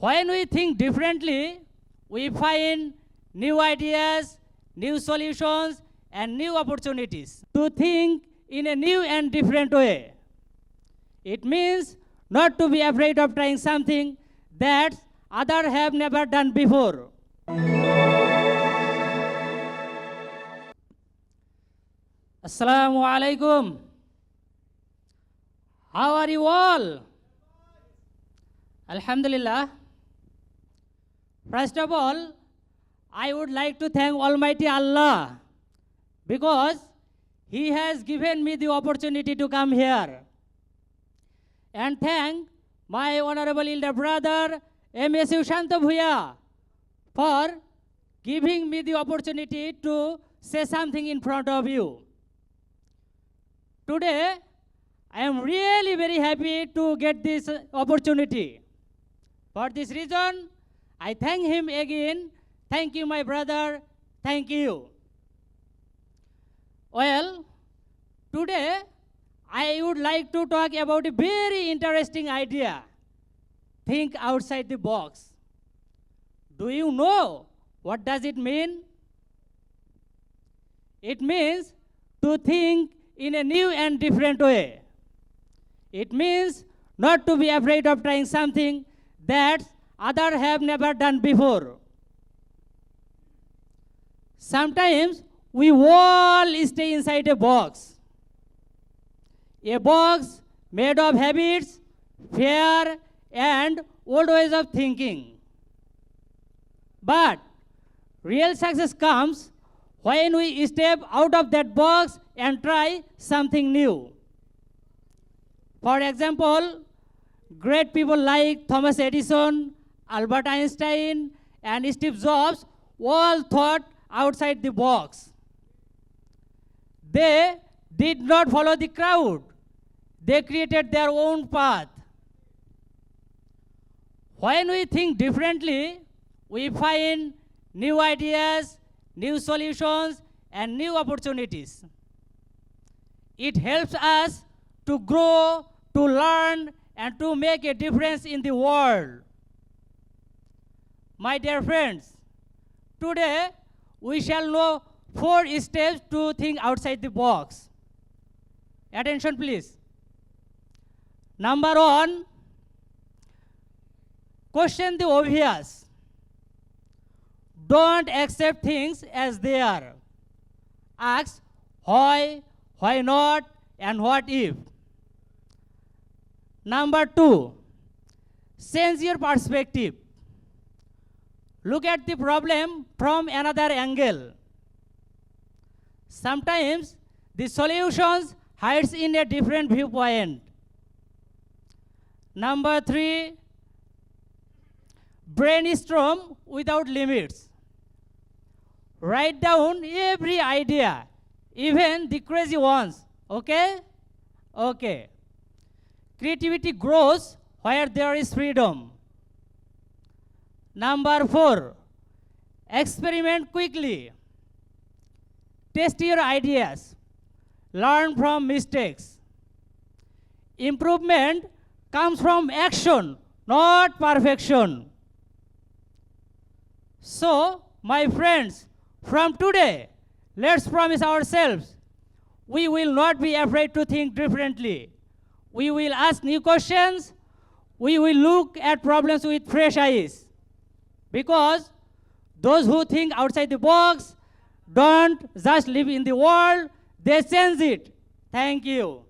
When we think differently, we find new ideas, new solutions, and new opportunities to think in a new and different way. It means not to be afraid of trying something that others have never done before. Assalamu alaikum. How are you all? Alhamdulillah. First of all, I would like to thank Almighty Allah because He has given me the opportunity to come here. And thank my honorable elder brother M.S.U. Shanta Bhuya for giving me the opportunity to say something in front of you. Today, I am really very happy to get this opportunity. For this reason, I thank him again. Thank you, my brother. Thank you. Well, today, I would like to talk about a very interesting idea. Think outside the box. Do you know what does it mean? It means to think in a new and different way. It means not to be afraid of trying something that others have never done before. Sometimes we all stay inside a box made of habits, fear, and old ways of thinking. But real success comes when we step out of that box and try something new. For example, great people like Thomas Edison, Albert Einstein, and Steve Jobs all thought outside the box. They did not follow the crowd. They created their own path. When we think differently, we find new ideas, new solutions, and new opportunities. It helps us to grow, to learn, and to make a difference in the world. My dear friends, today we shall know 4 steps to think outside the box. Attention please. Number 1, question the obvious. Don't accept things as they are. Ask why not, and what if. Number 2, change your perspective. Look at the problem from another angle. Sometimes the solutions hides in a different viewpoint. Number 3, brainstorm without limits. Write down every idea, even the crazy ones. Okay? Okay. Creativity grows where there is freedom. Number 4, experiment quickly. Test your ideas. Learn from mistakes. Improvement comes from action, not perfection. So, my friends, from today, let's promise ourselves, we will not be afraid to think differently. We will ask new questions. We will look at problems with fresh eyes. Because those who think outside the box don't just live in the world, they change it. Thank you.